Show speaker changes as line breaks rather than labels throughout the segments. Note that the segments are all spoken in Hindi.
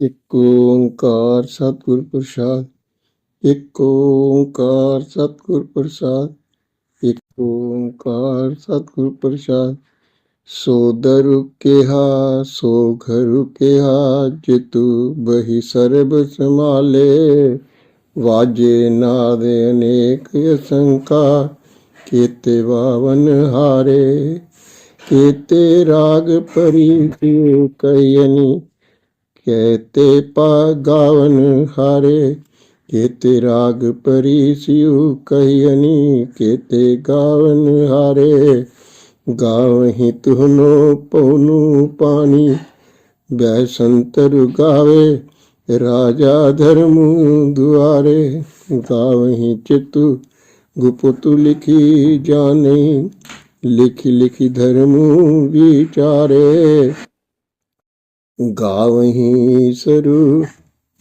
ਇੱਕ ਓਂਕਾਰ ਸਤਿਗੁਰ ਪ੍ਰਸਾਦ। ਇੱਕ ਓਂਕਾਰ ਸਤਿਗੁਰ ਪ੍ਰਸਾਦ। ਇੱਕ ਓਂਕਾਰ ਸਤਿਗੁਰ ਪ੍ਰਸਾਦ। ਸੋ ਦਰੁ ਕਿਹਾ ਸੋ ਘਰੁ ਕਿਹਾ, ਜਿਤੁ ਬਹੀ ਸਰਬ ਸਮਾਲੇ। ਵਾਜੇ ਨਾਦ ਅਨੇਕ ਅਸੰਖਾ, ਕੀਤੇ ਬਾਵਨ ਹਾਰੇ। ਕੀਤੇ ਰਾਗ ਭਰੀ ਕਈਨੀ, कहते पा गावन हारे। कहते राग परी सियु कहियनी, कहते गावन हारे। गावहि तुहनो पौनु पानी, बैसंतर गावे राजा धर्म दुआरे। गावहि चितु गुपुतु लिखी जाने, लिखी लिखी धर्म विचारे। गावहि सरू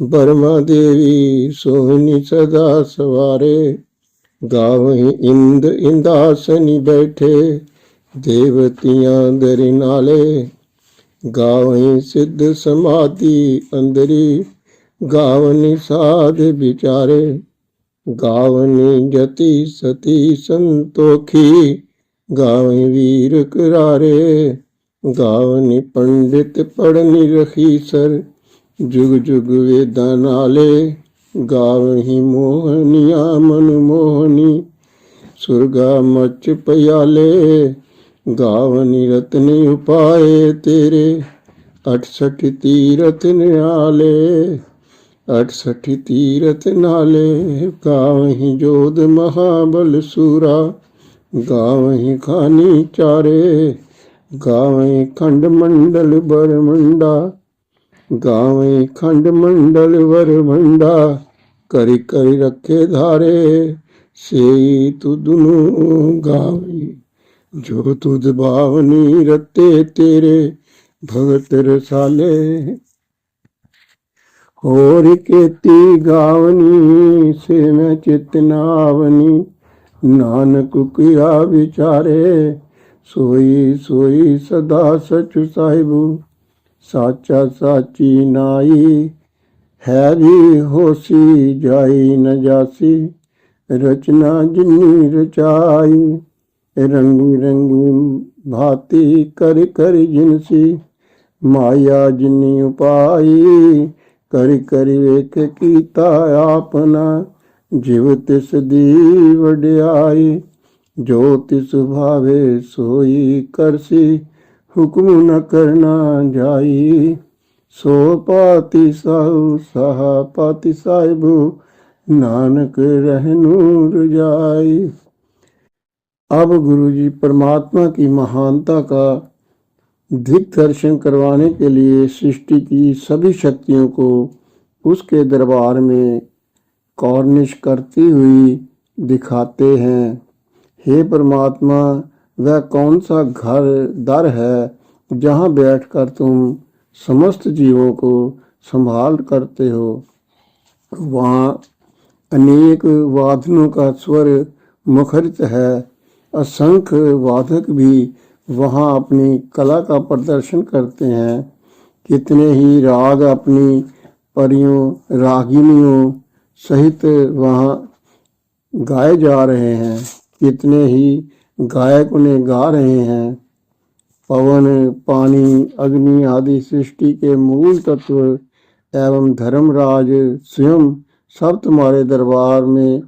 बर्मा देवी, सोहनी सदा सवारे। गावहि इंद इंदासनी बैठे, देवतियां दरि नाले। गावहि सिद्ध समाधि अंदरी, गावनि साध विचारे। गावनि जति सती संतोखी, गावहि वीर करारे। गावनि पंडित पढ़नि रखी सर, जुग जुग वेदा नाले। गावहि मोहनिया मन मोहनी, सुरगा मच पयाले। गावनि रत्न उपाय तेरे, 68 तीरथ निराले। 68 तीरथ नाले। गावहि जोध महाबल सूरा, गावहि खानी चारे। गावहि खंड मंडल बरमंडा, गावहि खंड मंडल बरमंडा। करि करि रखे धारे, सेई तुदनु गावहि, जो तुद भावनी रते तेरे भगत रसाले। होर केती गावनी, से मैं चित नावनी। नानक किया विचारे, सोई सोई सदा सच साहिबू। साचा साची नाई, है भी होसी जाई न जासी। रचना जिन्नी रचाई, रंगी रंगी भांति कर कर जिनसी। माया जिन्नी उपाई, कर कर वेख कीता आपना। जिव तिस दी वड्याई, जो तिस भावे सोई करसी। हुक्म न करना जाई, सो पाति साहु साहा पाति साहिबू। नानक रहनु रजाई। अब गुरु जी परमात्मा की महानता का दिव्य दर्शन करवाने के लिए सृष्टि की सभी शक्तियों को उसके दरबार में कौर्निश करती हुई दिखाते हैं। हे परमात्मा, वह कौन सा घर दर है जहाँ बैठकर तुम समस्त जीवों को संभाल करते हो। वहाँ अनेक वादनों का स्वर मुखरित है। असंख्य वादक भी वहाँ अपनी कला का प्रदर्शन करते हैं। कितने ही राग अपनी परियों रागिनियों सहित वहाँ गाए जा रहे हैं। कितने ही गायक उन्हें गा रहे हैं। पवन पानी अग्नि आदि सृष्टि के मूल तत्व एवं धर्मराज स्वयं सब तुम्हारे दरबार में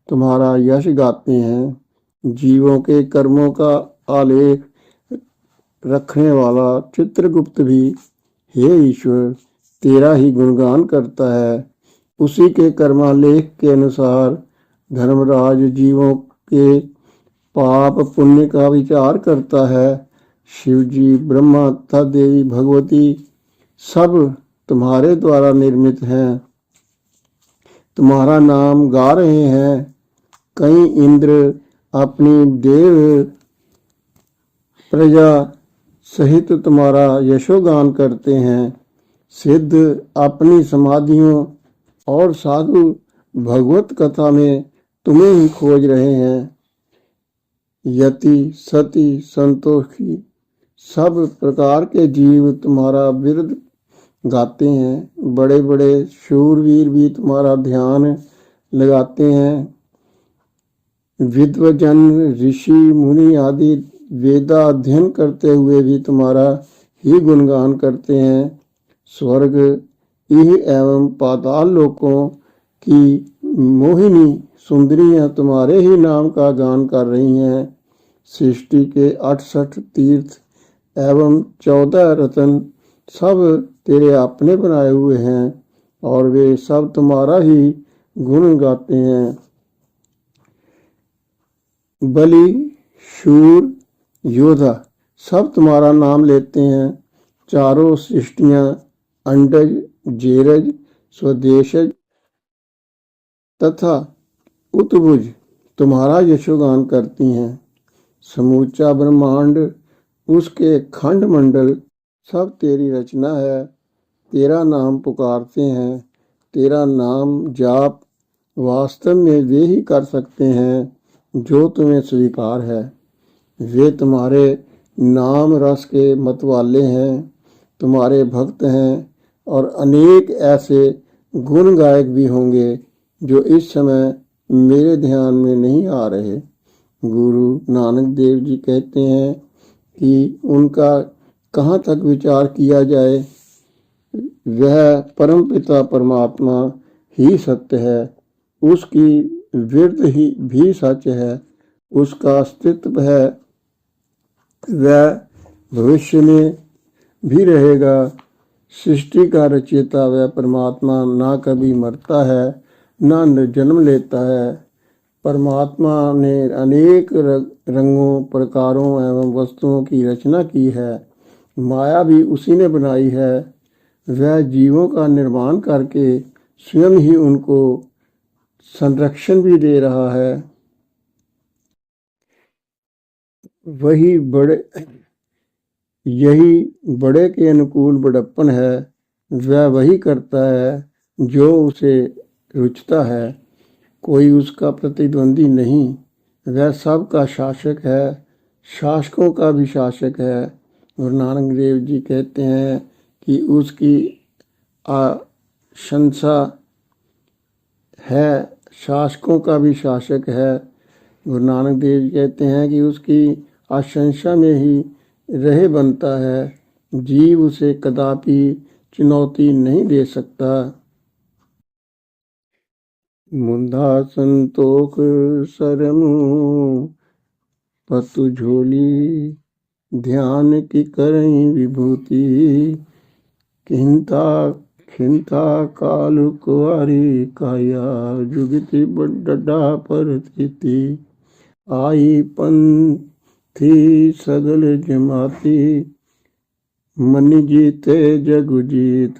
तुम्हारा यश गाते हैं। जीवों के कर्मों का आलेख रखने वाला चित्रगुप्त भी हे ईश्वर तेरा ही गुणगान करता है। उसी के कर्मालेख के अनुसार धर्मराज जीवों के पाप पुण्य का विचार करता है। शिव जी ब्रह्मा तथा देवी भगवती सब तुम्हारे द्वारा निर्मित हैं। तुम्हारा नाम गा रहे हैं। कई इंद्र अपनी देव प्रजा सहित तुम्हारा यशोगान करते हैं। सिद्ध अपनी समाधियों और साधु भगवत कथा में तुम्हें ही खोज रहे हैं। यति सती संतोषी सब प्रकार के जीव तुम्हारा गाते हैं। बड़े बड़े शूरवीर भी तुम्हारा ध्यान लगाते हैं। विद्वजन ऋषि मुनि आदि वेदा अध्ययन करते हुए भी तुम्हारा ही गुणगान करते हैं। स्वर्ग इह एवं पाताल लोकों की मोहिनी सुंदरियां तुम्हारे ही नाम का गान कर रही हैं। सृष्टि के 68 तीर्थ एवं 14 रत्न सब तेरे अपने बनाए हुए हैं और वे सब तुम्हारा ही गुण गाते हैं। बलि शूर योद्धा सब तुम्हारा नाम लेते हैं। चारों सृष्टियां अंडज जेरज स्वदेशज तथा उत्भुज तुम्हारा यशोगान करती हैं। समूचा ब्रह्मांड उसके खंड मंडल सब तेरी रचना है। तेरा नाम पुकारते हैं। तेरा नाम जाप वास्तव में वे ही कर सकते हैं जो तुम्हें स्वीकार है। वे तुम्हारे नाम रस के मतवाले हैं, तुम्हारे भक्त हैं और अनेक ऐसे गुण गायक भी होंगे जो इस समय मेरे ध्यान में नहीं आ रहे। गुरु नानक देव जी कहते हैं कि उनका कहाँ तक विचार किया जाए। वह परमपिता परमात्मा ही सत्य है, उसकी विरध ही भी सच है, उसका अस्तित्व है, वह भविष्य में भी रहेगा। सृष्टि का रचयिता वह परमात्मा ना कभी मरता है ना जन्म लेता है। परमात्मा ने अनेक रंगों प्रकारों एवं वस्तुओं की रचना की है। माया भी उसी ने बनाई है। वह जीवों का निर्माण करके स्वयं ही उनको संरक्षण भी दे रहा है। यही बड़े के अनुकूल बड़प्पन है। वह वही करता है जो उसे रुचता है, कोई उसका प्रतिद्वंदी नहीं। वह सबका शासक है, शासकों का भी शासक है। गुरु नानक देव जी कहते हैं कि उसकी आशंसा है, शासकों का भी शासक है। गुरु नानक देव जी कहते हैं कि उसकी आशंसा में ही रहे बनता है। जीव उसे कदापि चुनौती नहीं दे सकता। मुंदा संतोख सरमु पतु झोली, ध्यान की करई विभूति, खिंता काल कुआरी काया, जुगति डडा पर थी। आई पंथी सगल जमाती, मन जीते जग जीत,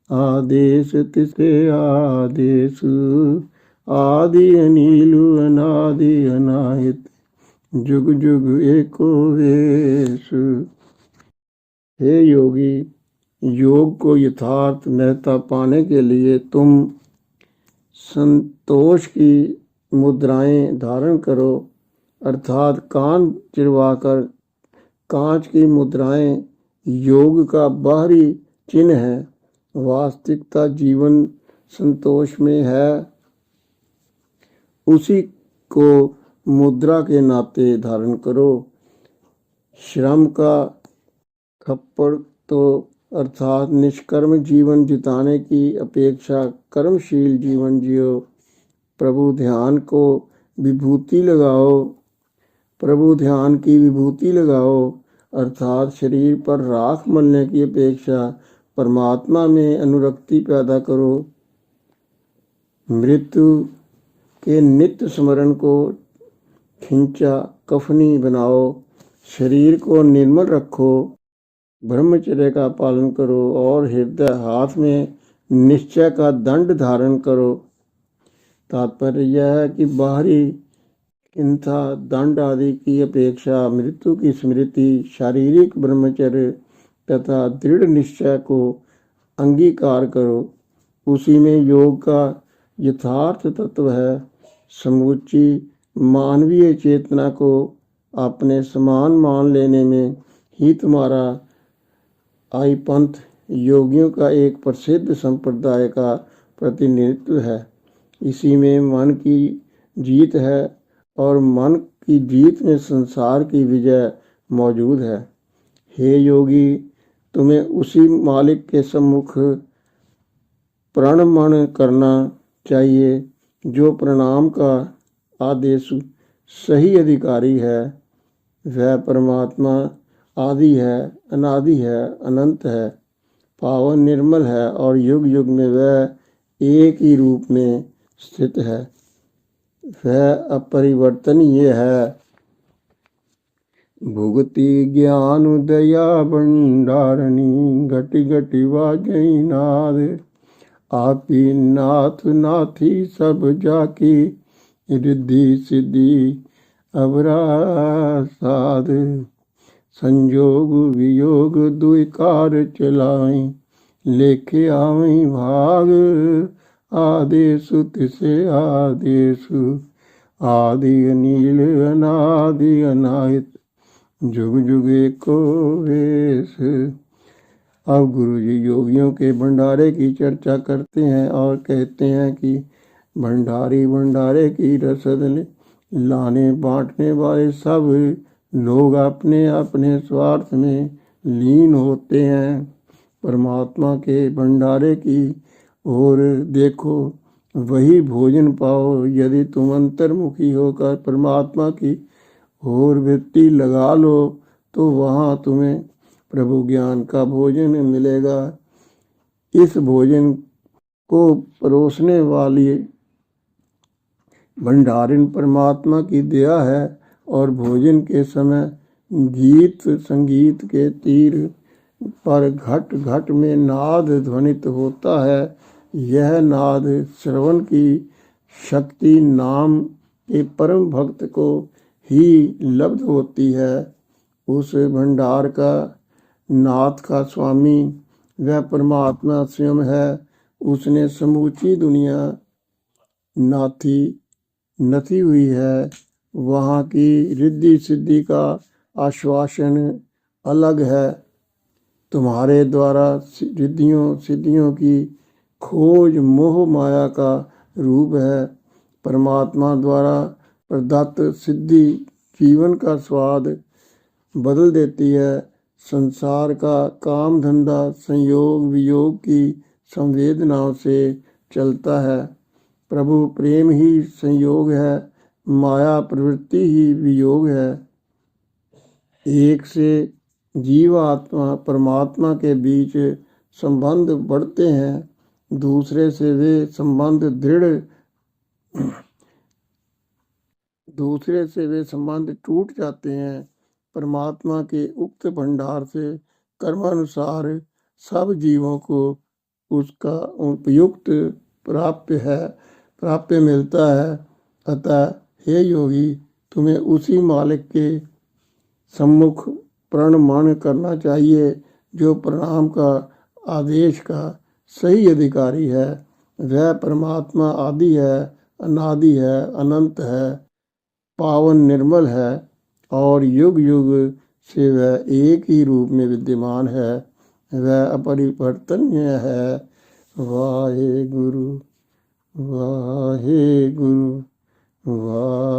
आदेश तिसे आदेश, आदि अनिल अनादि अनाहित, जुग जुग एको वेश। हे योगी, योग को यथार्थ महत्ता पाने के लिए तुम संतोष की मुद्राएं धारण करो, अर्थात कान चिरवाकर। कांच की मुद्राएं योग का बाहरी चिन्ह है। वास्तविकता जीवन संतोष में है। उसी को मुद्रा के नाते धारण करो। श्रम का खप्पड़ तो अर्थात निष्कर्म जीवन जिताने की अपेक्षा कर्मशील जीवन जियो। प्रभु ध्यान को विभूति लगाओ, प्रभु ध्यान की विभूति लगाओ, अर्थात शरीर पर राख मलने की अपेक्षा परमात्मा में अनुरक्ति पैदा करो। मृत्यु के नित्य स्मरण को खिंचा कफनी बनाओ। शरीर को निर्मल रखो, ब्रह्मचर्य का पालन करो और हृदय हाथ में निश्चय का दंड धारण करो। तात्पर्य यह है कि बाहरी चिंता दंड आदि की अपेक्षा मृत्यु की स्मृति, शारीरिक ब्रह्मचर्य तथा दृढ़ निश्चय को अंगीकार करो। उसी में योग का यथार्थ तत्व है। समूची मानवीय चेतना को अपने समान मान लेने में ही तुम्हारा आईपंथ योगियों का एक प्रसिद्ध संप्रदाय का प्रतिनिधित्व है। इसी में मन की जीत है और मन की जीत में संसार की विजय मौजूद है। हे योगी, तुम्हें उसी मालिक के सम्मुख प्रणमन करना चाहिए जो प्रणाम का आदेश सही अधिकारी है। वह परमात्मा आदि है, अनादि है, अनंत है, पावन निर्मल है और युग युग में वह एक ही रूप में स्थित है। वह अपरिवर्तनीय है। भुगति ज्ञान दया भंडारणी घटी घटी वाजई नाद। आपी नाथ नाथी सब जाकी रिद्धि सिद्धि अवरा साध। संजोग वियोग दुई कार चलाई लेखे आवई भाग। आदेश तिसे आदेश आदि अनील अनादि अनाहित जुग जुग एको वेश। अब गुरु जी योगियों के भंडारे की चर्चा करते हैं और कहते हैं कि भंडारी भंडारे की रसद लाने बांटने वाले सब लोग अपने अपने स्वार्थ में लीन होते हैं। परमात्मा के भंडारे की ओर देखो, वही भोजन पाओ। यदि तुम अंतर्मुखी होकर परमात्मा की ओर वृत्ति लगा लो तो वहाँ तुम्हें प्रभु ज्ञान का भोजन मिलेगा। इस भोजन को परोसने वाली भंडारिन परमात्मा की दया है और भोजन के समय गीत संगीत के तीर पर घट घट में नाद ध्वनित होता है। यह नाद श्रवण की शक्ति नाम के परम भक्त को ही लब्ध होती है। उस भंडार का नाथ का स्वामी वह परमात्मा स्वयं है। उसने समूची दुनिया नथी हुई है। वहाँ की रिद्धि सिद्धि का आश्वासन अलग है। तुम्हारे द्वारा रिद्धियों सिद्धियों की खोज मोह माया का रूप है। परमात्मा द्वारा प्रदत्त सिद्धि जीवन का स्वाद बदल देती है। संसार का काम धंधा संयोग वियोग की संवेदनाओं से चलता है। प्रभु प्रेम ही संयोग है, माया प्रवृत्ति ही वियोग है। एक से जीव आत्मा परमात्मा के बीच संबंध बढ़ते हैं, दूसरे से वे संबंध टूट जाते हैं। परमात्मा के उक्त भंडार से कर्मानुसार सब जीवों को उसका उपयुक्त प्राप्य मिलता है। अतः हे योगी, तुम्हें उसी मालिक के सम्मुख प्रणमन करना चाहिए जो प्रणाम का आदेश का सही अधिकारी है। वह परमात्मा आदि है, अनादि है, अनंत है, पावन निर्मल है और युग युग से वह एक ही रूप में विद्यमान है। वह अपरिवर्तनीय है। वाहे गुरु वाहे गुरु वाहे